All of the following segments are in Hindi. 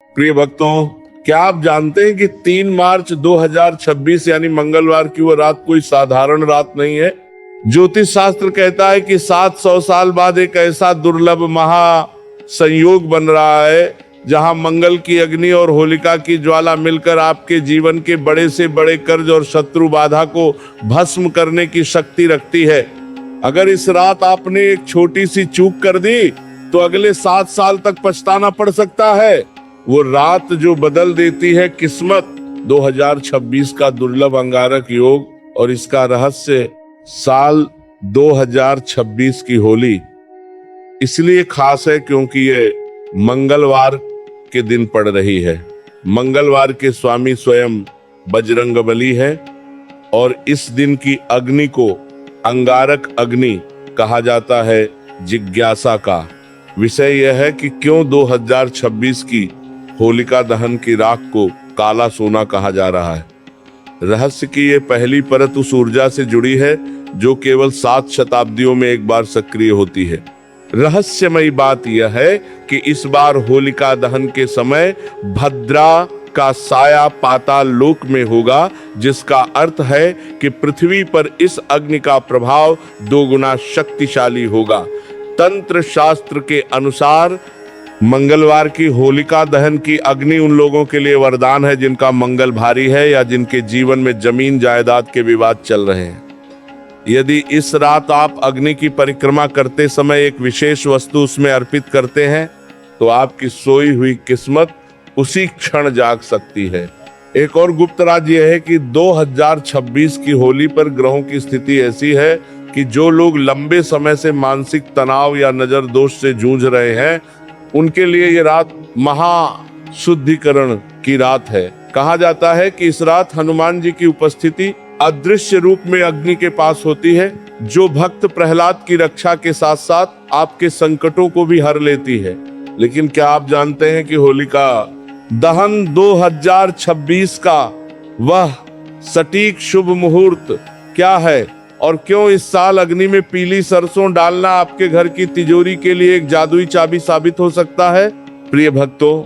प्रिय भक्तों, क्या आप जानते हैं कि 3 मार्च 2026 यानी मंगलवार की वो रात कोई साधारण रात नहीं है। ज्योतिष शास्त्र कहता है कि 700 साल बाद एक ऐसा दुर्लभ महा संयोग बन रहा है जहां मंगल की अग्नि और होलिका की ज्वाला मिलकर आपके जीवन के बड़े से बड़े कर्ज और शत्रु बाधा को भस्म करने की शक्ति रखती है। अगर इस रात आपने एक छोटी सी चूक कर दी तो अगले 7 साल तक पछताना पड़ सकता है। वो रात जो बदल देती है किस्मत। 2026 का दुर्लभ अंगारक योग और इसका रहस्य साल 2026 की होली इसलिए खास है क्योंकि ये मंगलवार के दिन पड़ रही है। मंगलवार के स्वामी स्वयं बजरंगबली है और इस दिन की अग्नि को अंगारक अग्नि कहा जाता है। जिज्ञासा का विषय यह है कि क्यों 2026 की होलिका दहन की राख को काला सोना कहा जा रहा है। रहस्य की ये पहली परत उस ऊर्जा से जुड़ी है जो केवल 7 शताब्दियों में एक बार सक्रिय होती है। रहस्यमयी बात यह है कि इस बार होलिका दहन के समय भद्रा का साया पाताल लोक में होगा, जिसका अर्थ है कि पृथ्वी पर इस अग्नि का प्रभाव 2 गुना शक्तिशाली होगा। तंत्र शास्त्र के अनुसार मंगलवार की होलिका दहन की अग्नि उन लोगों के लिए वरदान है जिनका मंगल भारी है या जिनके जीवन में जमीन जायदाद के विवाद चल रहे हैं। यदि इस रात आप अग्नि की परिक्रमा करते समय एक विशेष वस्तु उसमें अर्पित करते हैं तो आपकी सोई हुई किस्मत उसी क्षण जाग सकती है। एक और गुप्त राज यह है कि 2026 की होली पर ग्रहों की स्थिति ऐसी है कि जो लोग लंबे समय से मानसिक तनाव या नजर दोष से जूझ रहे हैं उनके लिए ये रात महाशुद्धिकरण की रात है। कहा जाता है कि इस रात हनुमान जी की उपस्थिति अदृश्य रूप में अग्नि के पास होती है, जो भक्त प्रहलाद की रक्षा के साथ साथ आपके संकटों को भी हर लेती है। लेकिन क्या आप जानते हैं कि होलिका दहन 2026 का वह सटीक शुभ मुहूर्त क्या है और क्यों इस साल अग्नि में पीली सरसों डालना आपके घर की तिजोरी के लिए एक जादुई चाबी साबित हो सकता है? प्रिय भक्तों,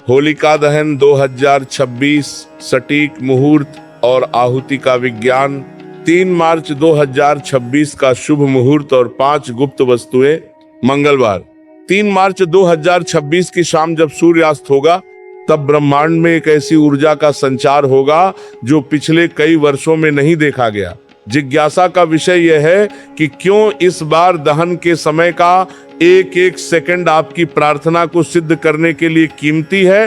होलिका दहन 2026 सटीक मुहूर्त और आहुति का विज्ञान। 3 मार्च 2026 का शुभ मुहूर्त और 5 गुप्त वस्तुएं। मंगलवार 3 मार्च 2026 की शाम जब सूर्यास्त होगा तब ब्रह्मांड में एक ऐसी ऊर्जा का संचार होगा जो पिछले कई वर्षों में नहीं देखा गया। जिज्ञासा का विषय यह है कि क्यों इस बार दहन के समय का एक एक सेकंड आपकी प्रार्थना को सिद्ध करने के लिए कीमती है।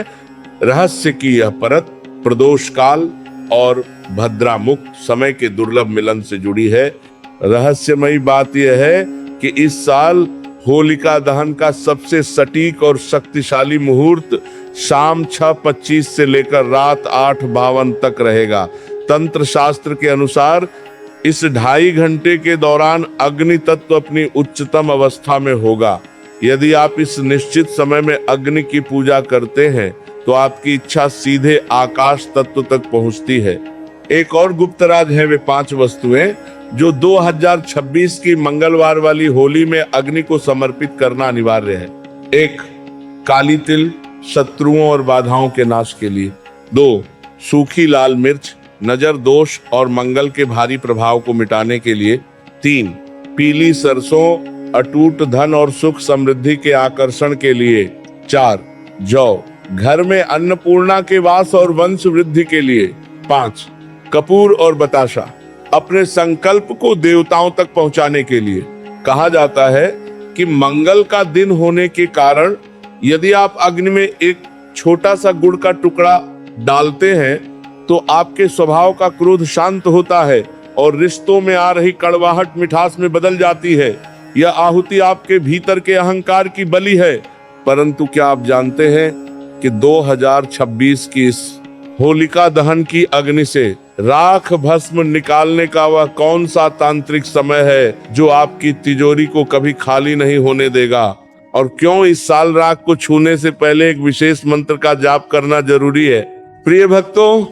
रहस्य की यह परत प्रदोष काल और भद्रा मुक्त समय के दुर्लभ मिलन से जुड़ी है। रहस्यमयी बात यह है कि इस साल होलिका दहन का सबसे सटीक और शक्तिशाली मुहूर्त शाम 6:25 से लेकर रात 8:52 तक रहेगा। तंत्र शास्त्र के अनुसार इस 2.5 घंटे के दौरान अग्नि तत्व अपनी उच्चतम अवस्था में होगा। यदि आप इस निश्चित समय में अग्नि की पूजा करते हैं तो आपकी इच्छा सीधे आकाश तत्व तक पहुंचती है। एक और गुप्त राज है वे 5 वस्तुएं जो 2026 की मंगलवार वाली होली में अग्नि को समर्पित करना अनिवार्य है। 1. काली तिल, शत्रुओं और बाधाओं के नाश के लिए। 2. सूखी लाल मिर्च, नजर दोष और मंगल के भारी प्रभाव को मिटाने के लिए। 3. पीली सरसों, अटूट धन और सुख समृद्धि के आकर्षण के लिए। 4. जौ, घर में अन्नपूर्णा के वास और वंश वृद्धि के लिए। 5. कपूर और बताशा, अपने संकल्प को देवताओं तक पहुंचाने के लिए। कहा जाता है कि मंगल का दिन होने के कारण यदि आप अग्नि में एक छोटा सा गुड़ का टुकड़ा डालते हैं तो आपके स्वभाव का क्रोध शांत होता है और रिश्तों में आ रही कड़वाहट मिठास में बदल जाती है। यह आहुति आपके भीतर के अहंकार की बलि है। परंतु क्या आप जानते हैं कि 2026 की इस होलिका दहन की अग्नि से राख भस्म निकालने का वह कौन सा तांत्रिक समय है जो आपकी तिजोरी को कभी खाली नहीं होने देगा? और क्यों इस साल राख को छूने से पहले एक विशेष मंत्र का जाप करना जरूरी है? प्रिय भक्तों,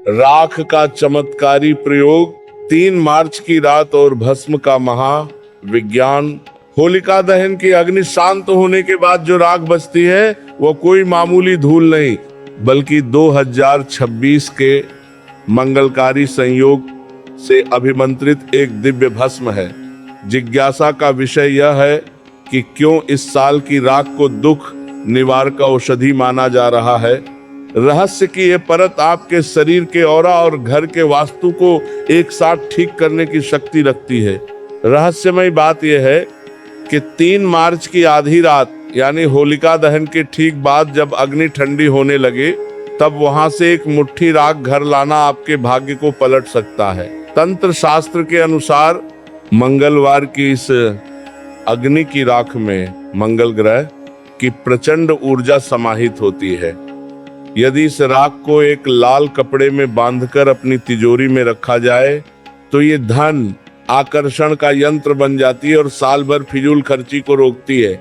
राख का चमत्कारी प्रयोग, 3 मार्च की रात और भस्म का महाविज्ञान होलिका दहन की अग्नि शांत होने के बाद जो राख बचती है वो कोई मामूली धूल नहीं, बल्कि 2026 के मंगलकारी संयोग से अभिमंत्रित एक दिव्य भस्म है। जिज्ञासा का विषय यह है कि क्यों इस साल की राख को दुख निवारक औषधि माना जा रहा है। रहस्य की यह परत आपके शरीर के ऑरा और घर के वास्तु को एक साथ ठीक करने की शक्ति रखती है। रहस्यमय बात यह है कि 3 मार्च की आधी रात यानी होलिका दहन के ठीक बाद जब अग्नि ठंडी होने लगे, तब वहां से एक मुट्ठी राख घर लाना आपके भाग्य को पलट सकता है। तंत्र शास्त्र के अनुसार मंगलवार की इस अग्नि की राख में मंगल ग्रह की प्रचंड ऊर्जा समाहित होती है। यदि इस राख को एक लाल कपड़े में बांधकर अपनी तिजोरी में रखा जाए तो ये धन आकर्षण का यंत्र बन जाती है और साल भर फिजूल खर्ची को रोकती है।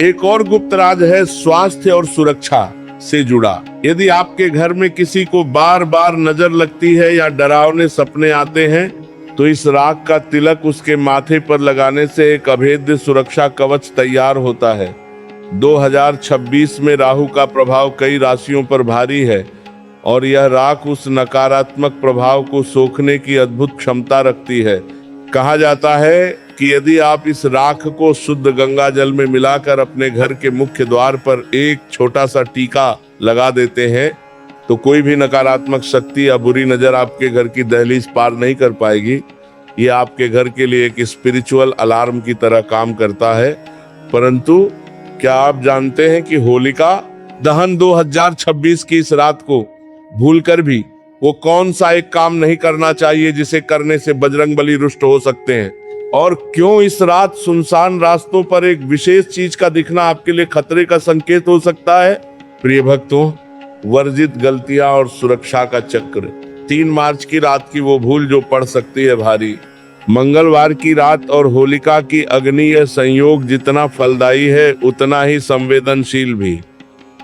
एक और गुप्त राज है स्वास्थ्य और सुरक्षा से जुड़ा। यदि आपके घर में किसी को बार बार नजर लगती है या डरावने सपने आते हैं तो इस राख का तिलक उसके माथे पर लगाने से एक अभेद्य सुरक्षा कवच तैयार होता है। 2026 में राहु का प्रभाव कई राशियों पर भारी है और यह राख उस नकारात्मक प्रभाव को सोखने की अद्भुत क्षमता रखती है। कहा जाता है कि यदि आप इस राख को शुद्ध गंगा जल में मिलाकर अपने घर के मुख्य द्वार पर एक छोटा सा टीका लगा देते हैं तो कोई भी नकारात्मक शक्ति या बुरी नजर आपके घर की दहलीज पार नहीं कर पाएगी। यह आपके घर के लिए एक स्पिरिचुअल अलार्म की तरह काम करता है। परंतु क्या आप जानते हैं कि होलिका दहन 2026 की इस रात को भूलकर भी वो कौन सा एक काम नहीं करना चाहिए जिसे करने से बजरंगबली रुष्ट हो सकते हैं, और क्यों इस रात सुनसान रास्तों पर एक विशेष चीज का दिखना आपके लिए खतरे का संकेत हो सकता है। प्रिय भक्तों, वर्जित गलतियां और सुरक्षा का चक्र। 3 मार्च की रात की वो भूल जो पड़ सकती है भारी। मंगलवार की रात और होलिका की अग्नि यह संयोग जितना फलदायी है उतना ही संवेदनशील भी।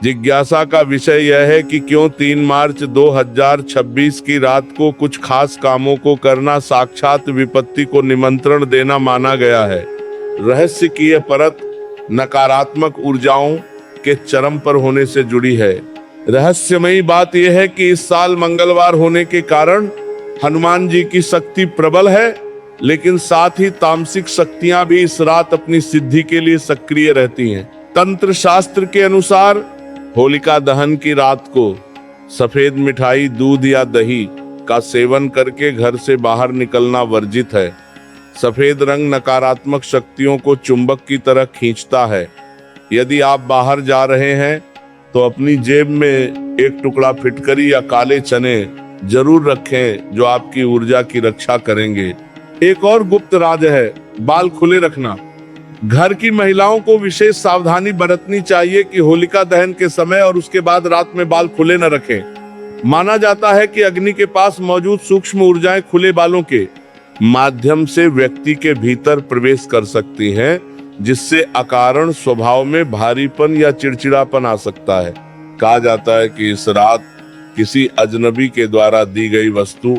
जिज्ञासा का विषय यह है कि क्यों 3 मार्च 2026 की रात को कुछ खास कामों को करना साक्षात विपत्ति को निमंत्रण देना माना गया है। रहस्य की यह परत नकारात्मक ऊर्जाओं के चरम पर होने से जुड़ी है। रहस्यमयी बात यह है कि इस साल मंगलवार होने के कारण हनुमान जी की शक्ति प्रबल है, लेकिन साथ ही तामसिक शक्तियां भी इस रात अपनी सिद्धि के लिए सक्रिय रहती हैं। तंत्र शास्त्र के अनुसार होलिका दहन की रात को सफेद मिठाई, दूध या दही का सेवन करके घर से बाहर निकलना वर्जित है। सफेद रंग नकारात्मक शक्तियों को चुंबक की तरह खींचता है। यदि आप बाहर जा रहे हैं तो अपनी जेब में एक टुकड़ा फिटकरी या काले चने जरूर रखें जो आपकी ऊर्जा की रक्षा करेंगे। एक और गुप्त राज है बाल खुले रखना। घर की महिलाओं को विशेष सावधानी बरतनी चाहिए कि होलिका दहन के समय और उसके बाद रात में बाल खुले न रखें। माना जाता है कि अग्नि के पास मौजूद सूक्ष्म ऊर्जाएं खुले बालों के माध्यम से व्यक्ति के भीतर प्रवेश कर सकती हैं, जिससे अकारण स्वभाव में भारीपन या चिड़चिड़ापन आ सकता है। कहा जाता है कि इस रात किसी अजनबी के द्वारा दी गई वस्तु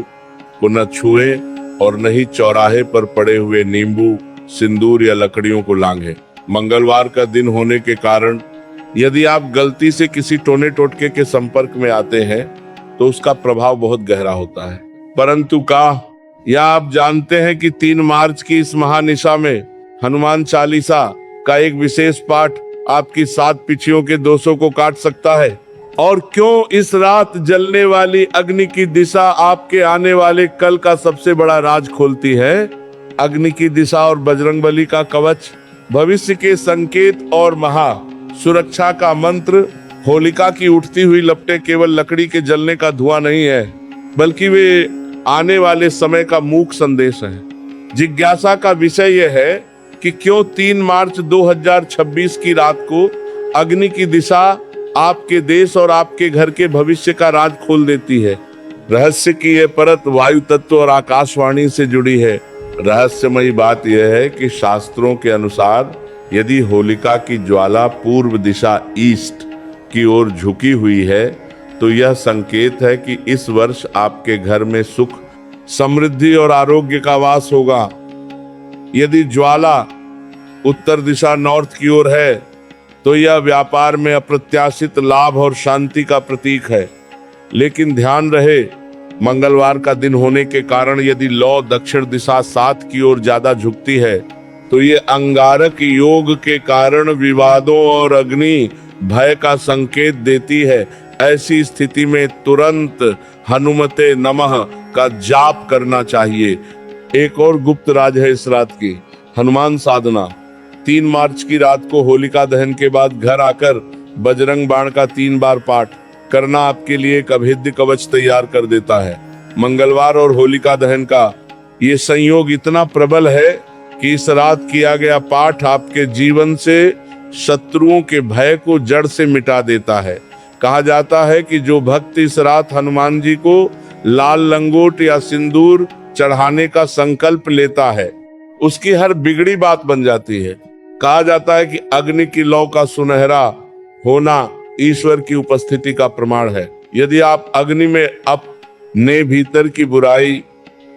को न छुएं और न ही चौराहे पर पड़े हुए नींबू, सिंदूर या लकड़ियों को लांघें। मंगलवार का दिन होने के कारण यदि आप गलती से किसी टोने टोटके के संपर्क में आते हैं तो उसका प्रभाव बहुत गहरा होता है। परंतु या आप जानते हैं कि 3 मार्च की इस महानिशा में हनुमान चालीसा का एक विशेष पाठ आपकी 7 पिछियों के दोषों को काट सकता है। और क्यों इस रात जलने वाली अग्नि की दिशा आपके आने वाले कल का सबसे बड़ा राज खोलती है। अग्नि की दिशा और बजरंगबली का कवच भविष्य के संकेत और महा सुरक्षा का मंत्र। होलिका की उठती हुई लपटें केवल लकड़ी के जलने का धुआं नहीं है, बल्कि वे आने वाले समय का मूक संदेश है। जिज्ञासा का विषय यह है कि क्यों 3 मार्च 2026 की रात को अग्नि की दिशा आपके देश और आपके घर के भविष्य का राज खोल देती है। रहस्य की यह परत वायु तत्व और आकाशवाणी से जुड़ी है। रहस्यमयी बात यह है कि शास्त्रों के अनुसार यदि होलिका की ज्वाला पूर्व दिशा ईस्ट की ओर झुकी हुई है तो यह संकेत है कि इस वर्ष आपके घर में सुख, समृद्धि और आरोग्य का वास होगा। यदि ज्वाला उत्तर दिशा नॉर्थ की ओर है तो यह व्यापार में अप्रत्याशित लाभ और शांति का प्रतीक है। लेकिन ध्यान रहे, मंगलवार का दिन होने के कारण यदि लौ दक्षिण दिशा 7 की ओर ज्यादा झुकती है तो ये अंगारक योग के कारण विवादों और अग्नि भय का संकेत देती है। ऐसी स्थिति में तुरंत हनुमते नमः का जाप करना चाहिए। एक और गुप्त राज है इस रात की, हनुमान साधना। 3 मार्च की रात को होलिका दहन के बाद घर आकर बजरंग बाण का 3 बार पाठ करना आपके लिए एक अभेद्य कवच तैयार कर देता है। मंगलवार और होलिका दहन का ये संयोग इतना प्रबल है कि इस रात किया गया पाठ आपके जीवन से शत्रुओं के भय को जड़ से मिटा देता है। कहा जाता है कि जो भक्त इस रात हनुमान जी को लाल लंगोट या सिंदूर चढ़ाने का संकल्प लेता है, उसकी हर बिगड़ी बात बन जाती है। कहा जाता है कि अग्नि की लौ का सुनहरा होना ईश्वर की उपस्थिति का प्रमाण है। यदि आप अग्नि में अपने भीतर की बुराई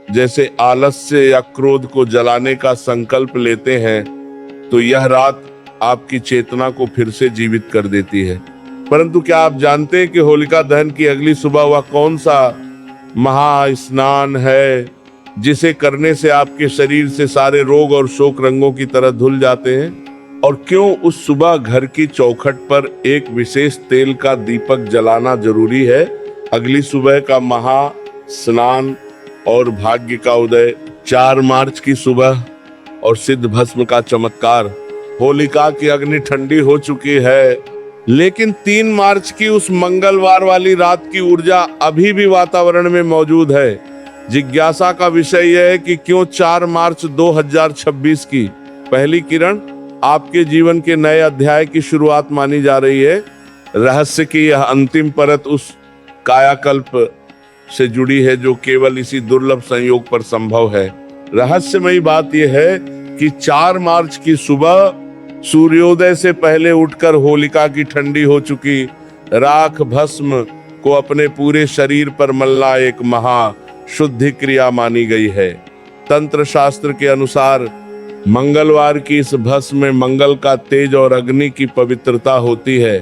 जैसे आलस्य या क्रोध को जलाने का संकल्प लेते हैं तो यह रात आपकी चेतना को फिर से जीवित कर देती है। परंतु क्या आप जानते हैं कि होलिका दहन की अगली सुबह वह कौन सा महास्नान है जिसे करने से आपके शरीर से सारे रोग और शोक रंगों की तरह धुल जाते हैं? और क्यों उस सुबह घर की चौखट पर एक विशेष तेल का दीपक जलाना जरूरी है? अगली सुबह का महास्नान और भाग्य का उदय, 4 मार्च की सुबह और सिद्ध भस्म का चमत्कार। होलिका की अग्नि ठंडी हो चुकी है, लेकिन 3 मार्च की उस मंगलवार वाली रात की ऊर्जा अभी भी वातावरण में मौजूद है। जिज्ञासा का विषय यह है कि क्यों 4 मार्च 2026 की पहली किरण आपके जीवन के नए अध्याय की शुरुआत मानी जा रही है। रहस्य की यह अंतिम परत उस कायाकल्प से जुड़ी है जो केवल इसी दुर्लभ संयोग पर संभव है। रहस्यमयी बात यह है कि 4 मार्च की सुबह सूर्योदय से पहले उठकर होलिका की ठंडी हो चुकी राख भस्म को अपने पूरे शरीर पर मलना एक महा शुद्धि क्रिया मानी गई है। तंत्र शास्त्र के अनुसार मंगलवार की इस भस्म में मंगल का तेज और अग्नि की पवित्रता होती है।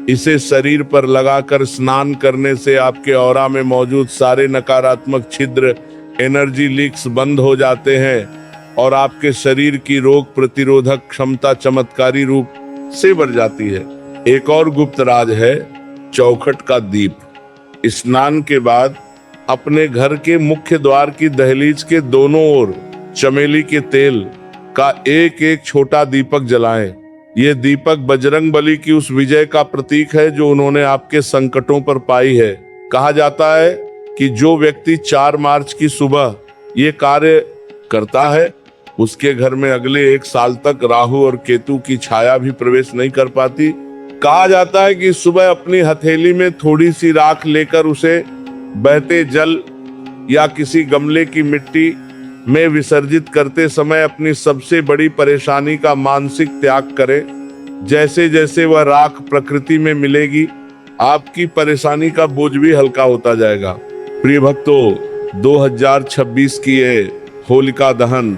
इसे शरीर पर लगाकर स्नान करने से आपके ऑरा में मौजूद सारे नकारात्मक छिद्र एनर्जी लीक्स बंद हो जाते हैं और आपके शरीर की रोग प्रतिरोधक क्षमता चमत्कारी रूप से बढ़ जाती है। एक और गुप्त राज है चौखट का दीप। स्नान के बाद अपने घर के मुख्य द्वार की दहलीज के दोनों ओर चमेली के तेल का एक एक छोटा दीपक जलाएं। ये दीपक बजरंग बली की उस विजय का प्रतीक है जो उन्होंने आपके संकटों पर पाई है। कहा जाता है कि जो व्यक्ति 4 मार्च की सुबह ये कार्य करता है उसके घर में अगले 1 साल तक राहु और केतु की छाया भी प्रवेश नहीं कर पाती। कहा जाता है कि सुबह अपनी हथेली में थोड़ी सी राख लेकर उसे बहते जल या किसी गमले की मिट्टी में विसर्जित करते समय अपनी सबसे बड़ी परेशानी का मानसिक त्याग करें। जैसे जैसे वह राख प्रकृति में मिलेगी आपकी परेशानी का बोझ भी हल्का होता जाएगा। प्रिय भक्तों, 2026 की ये होलिका दहन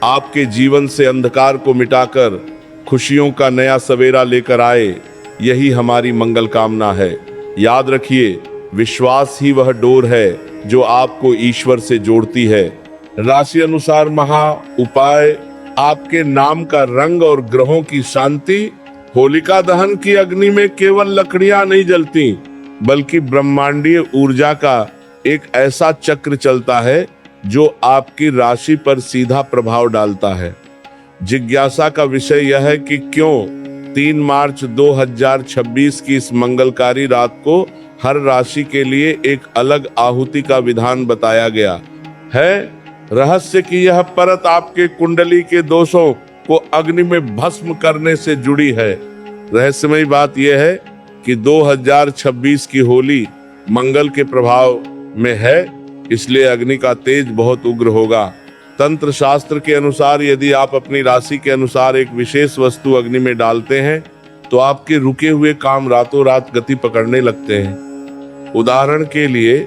आपके जीवन से अंधकार को मिटाकर खुशियों का नया सवेरा लेकर आए, यही हमारी मंगल कामना है। याद रखिए, विश्वास ही वह डोर है जो आपको ईश्वर से जोड़ती है। राशि अनुसार महा उपाय, आपके नाम का रंग और ग्रहों की शांति। होलिका दहन की अग्नि में केवल लकड़ियां नहीं जलती बल्कि ब्रह्मांडीय ऊर्जा का एक ऐसा चक्र चलता है जो आपकी राशि पर सीधा प्रभाव डालता है। जिज्ञासा का विषय यह है कि क्यों 3 मार्च 2026 की इस मंगलकारी रात को हर राशि के लिए एक अलग आहुति का विधान बताया गया है। रहस्य की यह परत आपके कुंडली के दोषों को अग्नि में भस्म करने से जुड़ी है। रहस्यमयी बात यह है कि 2026 की होली मंगल के प्रभाव में है, इसलिए अग्नि का तेज बहुत उग्र होगा। तंत्र शास्त्र के अनुसार यदि आप अपनी राशि के अनुसार एक विशेष वस्तु अग्नि में डालते हैं तो आपके रुके हुए काम रातों रात गति पकड़ने लगते हैं। उदाहरण के लिए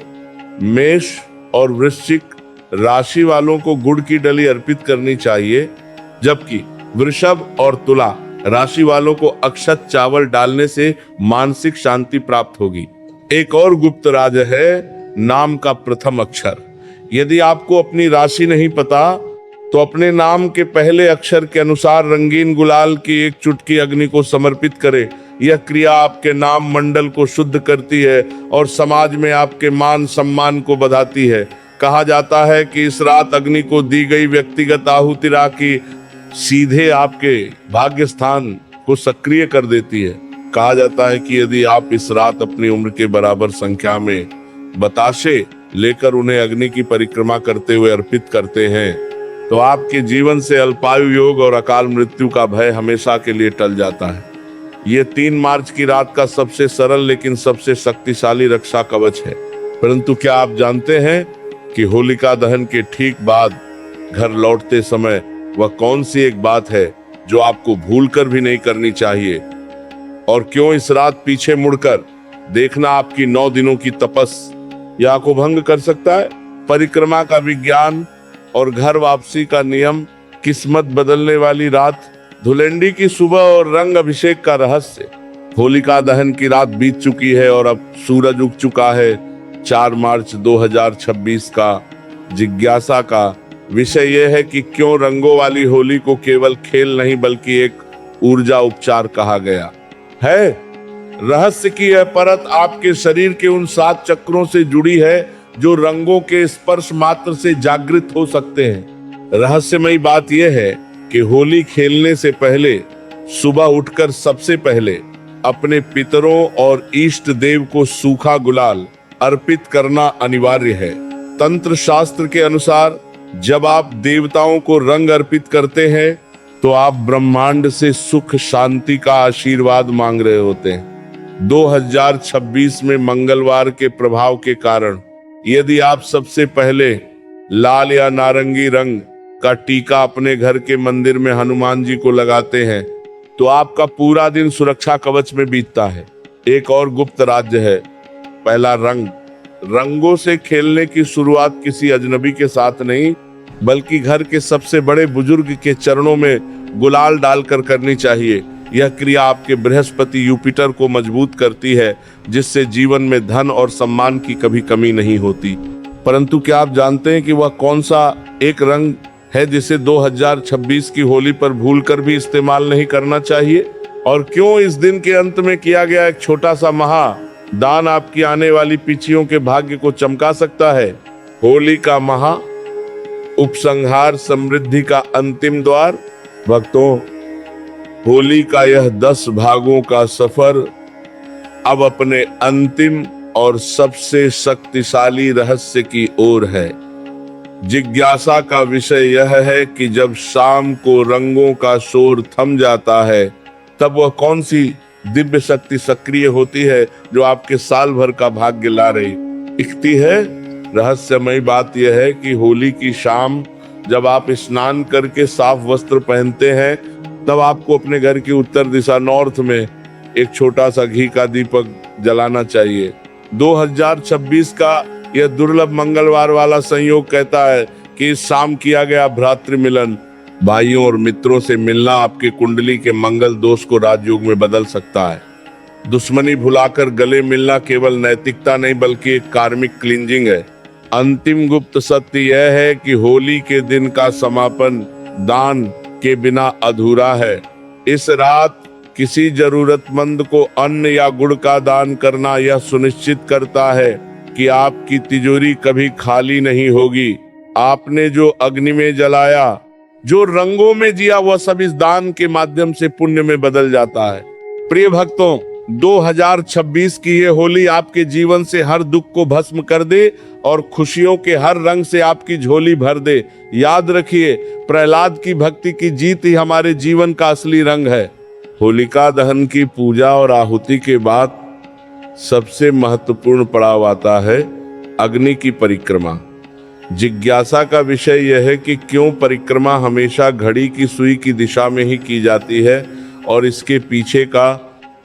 मेष और वृश्चिक राशि वालों को गुड़ की डली अर्पित करनी चाहिए, जबकि वृषभ और तुला राशि वालों को अक्षत चावल डालने से मानसिक शांति प्राप्त होगी। एक और गुप्त राज है नाम का प्रथम अक्षर। यदि आपको अपनी राशि नहीं पता तो अपने नाम के पहले अक्षर के अनुसार रंगीन गुलाल की एक चुटकी अग्नि को समर्पित करें। यह क्रिया आपके नाम मंडल को शुद्ध करती है और समाज में आपके मान सम्मान को बढ़ाती है। कहा जाता है कि इस रात अग्नि को दी गई व्यक्तिगत आहुति राखी सीधे आपके भाग्य स्थान को सक्रिय कर देती है। कहा जाता है कि यदि आप इस रात अपनी उम्र के बराबर संख्या में बताशे लेकर उन्हें अग्नि की परिक्रमा करते हुए अर्पित करते हैं तो आपके जीवन से अल्पायु योग और अकाल मृत्यु का भय हमेशा के लिए टल जाता है। ये 3 मार्च की रात का सबसे सरल लेकिन सबसे शक्तिशाली रक्षा कवच है। परंतु क्या आप जानते हैं कि होलिका दहन के ठीक बाद घर लौटते समय वह कौन सी एक बात है जो आपको भूलकर भी नहीं करनी चाहिए? और क्यों इस रात पीछे मुड़कर देखना आपकी 9 दिनों की तपस्या को भंग कर सकता है? परिक्रमा का विज्ञान और घर वापसी का नियम, किस्मत बदलने वाली रात, धुलेंडी की सुबह और रंग अभिषेक का रहस्य। होलिका दहन की रात बीत चुकी है और अब सूरज उग चुका है। 4 मार्च 2026 का जिज्ञासा का विषय यह है कि क्यों रंगों वाली होली को केवल खेल नहीं बल्कि एक ऊर्जा उपचार कहा गया है। रहस्य की यह परत आपके शरीर के उन 7 चक्रों से जुड़ी है जो रंगों के स्पर्श मात्र से जागृत हो सकते हैं। रहस्यमयी बात यह है कि होली खेलने से पहले सुबह उठकर सबसे पहले अपने पितरों और इष्ट देव को सूखा गुलाल अर्पित करना अनिवार्य है। तंत्र शास्त्र के अनुसार जब आप देवताओं को रंग अर्पित करते हैं तो आप ब्रह्मांड से सुख शांति का आशीर्वाद मांग रहे होते हैं। 2026 में मंगलवार के प्रभाव के कारण यदि आप सबसे पहले लाल या नारंगी रंग का टीका अपने घर के मंदिर में हनुमान जी को लगाते हैं तो आपका पूरा दिन सुरक्षा कवच में बीतता है। एक और गुप्त राज्य है पहला रंग। रंगों से खेलने की शुरुआत किसी अजनबी के साथ नहीं बल्कि घर के सबसे बड़े बुजुर्ग के चरणों में गुलाल डालकर करनी चाहिए। यह क्रिया आपके बृहस्पति यूपिटर को मजबूत करती है जिससे जीवन में धन और सम्मान की कभी कमी नहीं होती। परंतु क्या आप जानते हैं कि वह कौन सा एक रंग है जिसे 2026 की होली पर भूलकर भी इस्तेमाल नहीं करना चाहिए? और क्यों इस दिन के अंत में किया गया एक छोटा सा महादान आपकी आने वाली पीढ़ियों के भाग्य को चमका सकता है? होली का महा उपसंहार समृद्धि का अंतिम द्वार। भक्तों, होली का यह 10 भागों का सफर अब अपने अंतिम और सबसे शक्तिशाली रहस्य की ओर है। जिज्ञासा का विषय यह है कि जब शाम को रंगों का शोर थम जाता है तब वह कौन सी दिव्य शक्ति सक्रिय होती है जो आपके साल भर का भाग्य ला रही दिखती है? रहस्यमयी बात यह है कि होली की शाम जब आप स्नान करके साफ वस्त्र पहनते हैं तब आपको अपने घर की उत्तर दिशा नॉर्थ में एक छोटा सा घी का दीपक जलाना चाहिए। 2026 का यह दुर्लभ मंगलवार वाला संयोग कहता है कि इस शाम किया गया भ्रातृ मिलन, भाइयों और मित्रों से मिलना आपके कुंडली के मंगल दोष को राजयोग में बदल सकता है। दुश्मनी भुलाकर गले मिलना केवल नैतिकता नहीं बल्कि एक कार्मिक क्लींजिंग है। अंतिम गुप्त सत्य यह है कि होली के दिन का समापन दान के बिना अधूरा है। इस रात किसी जरूरतमंद को अन्न या गुड़ का दान करना यह सुनिश्चित करता है कि आपकी तिजोरी कभी खाली नहीं होगी। आपने जो अग्नि में जलाया, जो रंगों में जिया, वह सब इस दान के माध्यम से पुण्य में बदल जाता है। प्रिय भक्तों, 2026 की ये होली आपके जीवन से हर दुख को भस्म कर दे और खुशियों के हर रंग से आपकी झोली भर दे। याद रखिए, प्रहलाद की भक्ति की जीत ही हमारे जीवन का असली रंग है। होलिका दहन की पूजा और आहुति के बाद सबसे महत्वपूर्ण पड़ाव आता है अग्नि की परिक्रमा। जिज्ञासा का विषय यह है कि क्यों परिक्रमा हमेशा घड़ी की सुई की दिशा में ही की जाती है और इसके पीछे का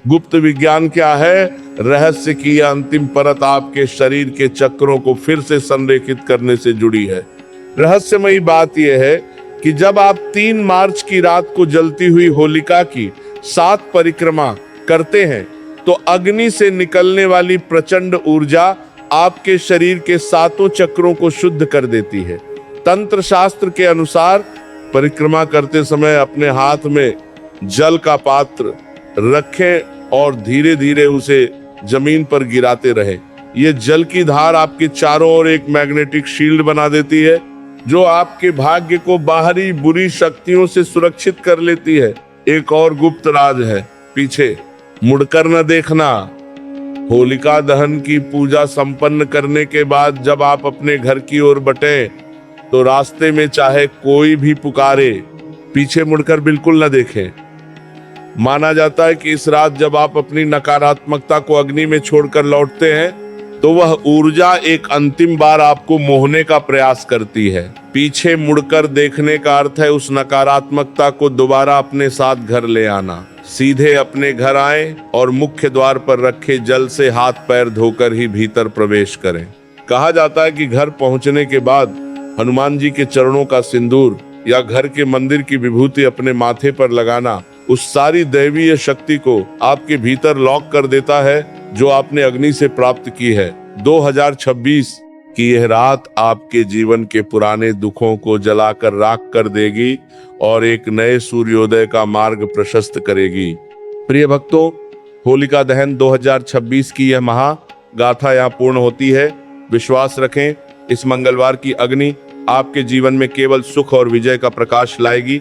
गुप्त विज्ञान क्या है? रहस्य की यह अंतिम परत आपके शरीर के चक्रों को फिर से संरेखित करने से जुड़ी है। रहस्यमयी बात यह है कि जब आप 3 मार्च की रात को जलती हुई होलिका की 7 परिक्रमा करते हैं तो अग्नि से निकलने वाली प्रचंड ऊर्जा आपके शरीर के 7 चक्रों को शुद्ध कर देती है। तंत्र शास्त्र के अनुसार परिक्रमा करते समय अपने हाथ में जल का पात्र रखें और धीरे धीरे उसे जमीन पर गिराते रहें। ये जल की धार आपके चारों ओर एक मैग्नेटिक शील्ड बना देती है जो आपके भाग्य को बाहरी बुरी शक्तियों से सुरक्षित कर लेती है। एक और गुप्त राज है, पीछे मुड़कर न देखना। होलिका दहन की पूजा संपन्न करने के बाद जब आप अपने घर की ओर बटें तो रास्ते में चाहे कोई भी पुकारे, पीछे मुड़कर बिल्कुल न देखें। माना जाता है कि इस रात जब आप अपनी नकारात्मकता को अग्नि में छोड़कर लौटते हैं तो वह ऊर्जा एक अंतिम बार आपको मोहने का प्रयास करती है। पीछे मुड़कर देखने का अर्थ है उस नकारात्मकता को दोबारा अपने साथ घर ले आना। सीधे अपने घर आएं और मुख्य द्वार पर रखे जल से हाथ पैर धोकर ही भीतर प्रवेश करें। कहा जाता है कि घर पहुंचने के बाद हनुमान जी के चरणों का सिंदूर या घर के मंदिर की विभूति अपने माथे पर लगाना उस सारी दैवीय शक्ति को आपके भीतर लॉक कर देता है जो आपने अग्नि से प्राप्त की है। 2026 की यह रात आपके जीवन के पुराने दुखों को जलाकर राख कर देगी और एक नए सूर्योदय का मार्ग प्रशस्त करेगी। प्रिय भक्तों, होलिका दहन 2026 की यह महागाथा यहाँ पूर्ण होती है। विश्वास रखें, इस मंगलवार की अग्नि आपके जीवन में केवल सुख और विजय का प्रकाश लाएगी।